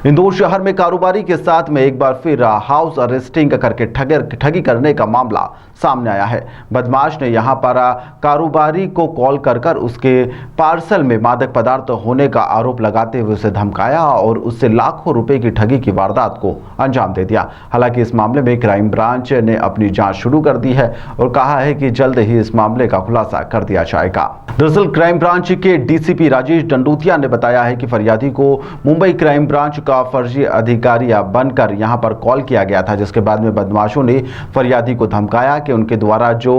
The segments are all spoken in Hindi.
इंदौर शहर में कारोबारी के साथ में एक बार फिर हाउस अरेस्टिंग करके ठगी करने का मामला सामने आया है। बदमाश ने यहां पर कारोबारी को कॉल कर उसके पार्सल में मादक पदार्थ होने का आरोप लगाते हुए उसे धमकाया और उससे लाखों रुपए की ठगी की वारदात को अंजाम दे दिया। हालांकि इस मामले में क्राइम ब्रांच ने अपनी जांच शुरू कर दी है और कहा है कि जल्द ही इस मामले का खुलासा कर दिया जाएगा। दरअसल क्राइम ब्रांच के डीसीपी राजेश डंडूतिया ने बताया है कि फरियादी को मुंबई क्राइम ब्रांच का फर्जी अधिकारी बनकर यहां पर कॉल किया गया था, जिसके बाद में बदमाशों ने फरियादी को धमकाया कि उनके द्वारा जो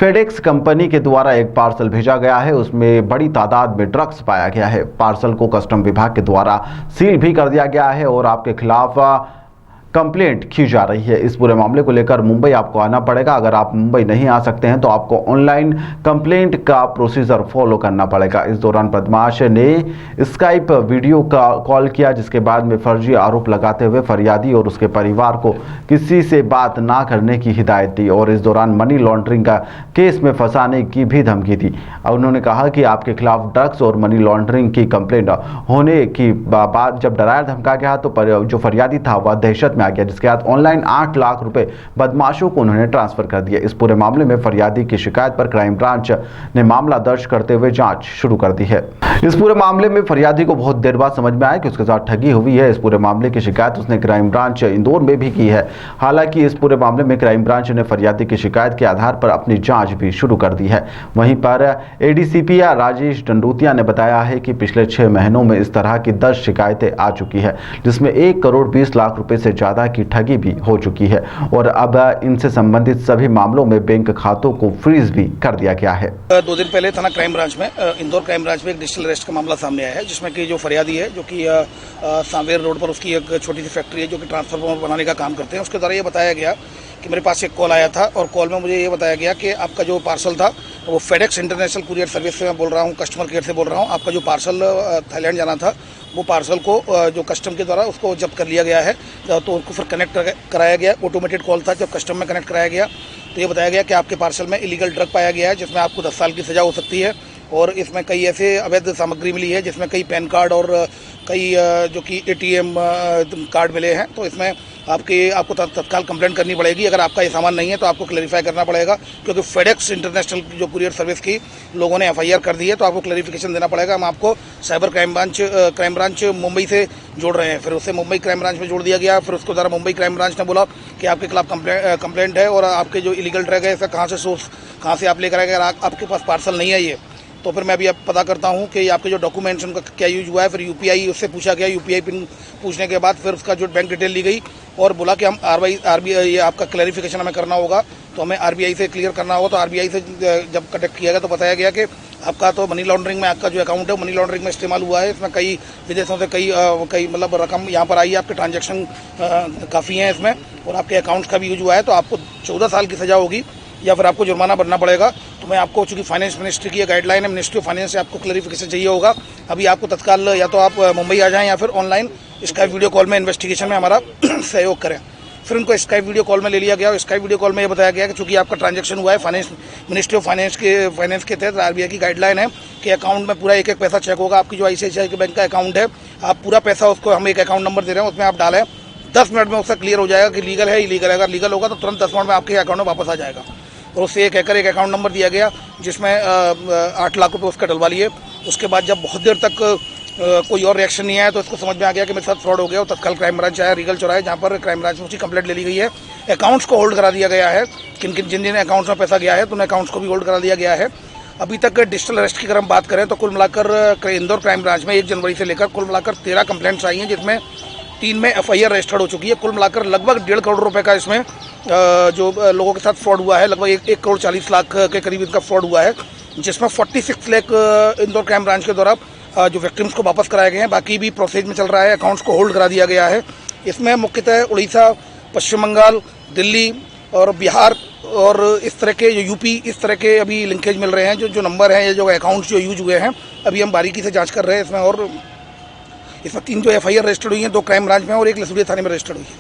फेडेक्स कंपनी के द्वारा एक पार्सल भेजा गया है उसमें बड़ी तादाद में ड्रग्स पाया गया है। पार्सल को कस्टम विभाग के द्वारा सील भी कर दिया गया है और आपके खिलाफ कंप्लेंट की जा रही है। इस पूरे मामले को लेकर मुंबई आपको आना पड़ेगा। अगर आप मुंबई नहीं आ सकते हैं तो आपको ऑनलाइन कंप्लेंट का प्रोसीजर फॉलो करना पड़ेगा। इस दौरान बदमाश ने स्काइप वीडियो का कॉल किया, जिसके बाद में फर्जी आरोप लगाते हुए फरियादी और उसके परिवार को किसी से बात ना करने की हिदायत दी और इस दौरान मनी लॉन्ड्रिंग का केस में फंसाने की भी धमकी दी। उन्होंने कहा कि आपके खिलाफ ड्रग्स और मनी लॉन्ड्रिंग की कंप्लेंट होने की बाद जब डराया धमका गया तो जो फरियादी था वह दहशत आ गया, जिसके बाद ऑनलाइन 8 लाख रुपए बदमाशों को उन्होंने ट्रांसफर कर दिया। इस पूरे मामले में फरियादी की शिकायत पर क्राइम ब्रांच ने मामला दर्ज करते हुए जांच शुरू कर दी है। इस पूरे मामले में फरियादी को बहुत देर बाद समझ में आया कि उसके साथ ठगी हुई है। इस पूरे मामले की शिकायत उसने क्राइम ब्रांच इंदौर में भी की है। हालांकि इस पूरे मामले में क्राइम ब्रांच ने फरियादी की शिकायत के आधार पर अपनी जांच भी शुरू कर दी है। वहीं पर एडीसीपी राजेश डंडूतिया ने बताया है कि पिछले 6 महीनों में इस तरह की 10 शिकायतें आ चुकी है, जिसमें 1 करोड़ 20 लाख रुपए से ज्यादा की ठगी भी हो चुकी है और अब इनसे संबंधित सभी मामलों में बैंक खातों को फ्रीज भी कर दिया गया है। 2 दिन पहले थाना क्राइम ब्रांच में इंदौर क्राइम ब्रांच में एक डिजिटल अरेस्ट का मामला सामने आया है, जिसमें कि जो फरियादी है जो कि सांवेर रोड पर उसकी एक छोटी सी फैक्ट्री है जो कि ट्रांसफार्मर बनाने का काम करते हैं। उसके द्वारा ये बताया गया कि मेरे पास एक कॉल आया था और कॉल में मुझे ये बताया गया कि आपका जो पार्सल था वो फेडेक्स इंटरनेशनल कुरियर सर्विस से मैं बोल रहा हूँ, कस्टमर केयर से बोल रहा हूँ। आपका जो पार्सल थाईलैंड जाना था वो पार्सल को जो कस्टम के द्वारा उसको जब्त कर लिया गया है, तो उसको फिर कनेक्ट कराया गया। ऑटोमेटेड कॉल था, जब कस्टम में कनेक्ट कराया गया तो ये बताया गया कि आपके पार्सल में इलीगल ड्रग पाया गया है, जिसमें आपको 10 साल की सज़ा हो सकती है और इसमें कई ऐसे अवैध सामग्री मिली है जिसमें कई पैन कार्ड और कई जो कि ATM कार्ड मिले हैं। तो इसमें आपको तत्काल कंप्लेंट करनी पड़ेगी। अगर आपका ये सामान नहीं है तो आपको क्लैरिफाई करना पड़ेगा, क्योंकि फेडेक्स इंटरनेशनल जो कुरियर सर्विस की लोगों ने FIR कर दी है, तो आपको क्लैरिफिकेशन देना पड़ेगा। हम आपको साइबर क्राइम ब्रांच मुंबई से जोड़ रहे हैं। फिर उससे मुंबई क्राइम ब्रांच में जोड़ दिया गया। फिर उसके द्वारा मुंबई क्राइम ब्रांच ने बोला कि आपके खिलाफ कंप्लेंट है और आपके जो इलीगल ड्रग है इसका कहाँ से आप लेकर आए, अगर आपके पास पार्सल नहीं है ये, तो फिर मैं अभी पता करता हूँ कि आपके जो डॉक्यूमेंट्स उनका क्या यूज हुआ है। फिर UPI उससे पूछा गया, UPI पिन पूछने के बाद फिर उसका जो बैंक डिटेल ली गई और बोला कि हम RBI ये आपका क्लैरिफिकेशन हमें करना होगा, तो हमें RBI से क्लियर करना होगा। तो RBI से जब कनेक्ट किया गया तो बताया गया कि आपका तो मनी लॉन्ड्रिंग में आपका जो अकाउंट है मनी लॉन्ड्रिंग में इस्तेमाल हुआ है। इसमें कई विदेशों से कई मतलब रकम यहाँ पर आई है, आपके ट्रांजेक्शन काफ़ी हैं इसमें और आपके अकाउंट्स का भी यूज हुआ है। तो आपको 14 साल की सज़ा होगी या फिर आपको जुर्माना भरना पड़ेगा। तो मैं आपको, चूँकि फाइनेंस मिनिस्ट्री की गाइडलाइन है, मिनिस्ट्री ऑफ फाइनेंस से आपको क्लैरिफिकेशन चाहिए होगा। अभी आपको तत्काल या तो आप मुंबई आ जाएं या फिर ऑनलाइन स्काइप वीडियो कॉल में इन्वेस्टिगेशन में हमारा सहयोग करें। फिर उनको स्काइप वीडियो कॉल में ले लिया गया और स्काइप वीडियो कॉल में ये बताया गया कि चूँकि आपका ट्रांजेक्शन हुआ है मिनिस्ट्री ऑफ फाइनेंस के तहत RBI की गाइडलाइन है कि अकाउंट में पूरा एक पैसा चेक होगा। आपकी जो ICICI के बैंक का अकाउंट है, आप पूरा पैसा उसको हम एक अकाउंट नंबर दे रहे हैं, उसमें आप डालें, 10 मिनट में उसका क्लियर हो जाएगा कि लीगल है इलीगल है। अगर लीगल होगा तो तुरंत 10 मिनट में आपके अकाउंट में वापस आ जाएगा। और उससे एक अकाउंट नंबर दिया गया जिसमें 8 लाख रुपए उसका डलवा लिए। उसके बाद जब बहुत देर तक कोई और रिएक्शन नहीं आया तो इसको समझ में आ गया कि मेरे साथ फ्रॉड हो गया और तत्काल क्राइम ब्रांच आया रीगल चौराहे, जहाँ पर क्राइम ब्रांच में उसकी कंप्लेंट ले ली गई है। अकाउंट्स को होल्ड करा दिया गया है, जिन अकाउंट्स में पैसा गया है तो उन अकाउंट्स को भी होल्ड करा दिया गया है। अभी तक डिजिटल अरेस्ट की अगर हम बात करें तो कुल मिलाकर इंदौर क्राइम ब्रांच में 1 जनवरी से लेकर कुल मिलाकर 13 कंप्लेंट्स आई हैं, जिसमें 3 में FIR रजिस्टर्ड हो चुकी है। कुल मिलाकर लगभग 1.5 करोड़ रुपए का इसमें जो लोगों के साथ फ्रॉड हुआ है, लगभग 1 करोड़ 40 लाख के करीब इनका फ्रॉड हुआ है, जिसमें 46 लाख इंदौर क्राइम ब्रांच के द्वारा जो विक्टिम्स को वापस कराए गए हैं। बाकी भी प्रोसेस में चल रहा है, अकाउंट्स को होल्ड करा दिया गया है। इसमें मुख्यतः उड़ीसा, पश्चिम बंगाल, दिल्ली और बिहार और इस तरह के जो UP, इस तरह के अभी लिंकेज मिल रहे हैं। जो नंबर हैं, जो अकाउंट्स जो यूज हुए हैं, अभी हम बारीकी से जाँच कर रहे हैं इसमें। और इसमें 3 जो FIR रजिस्टर्ड हुई हैं, 2 क्राइम ब्रांच में और 1 लसूड़िया थाने में रजिस्टर्ड हुई है।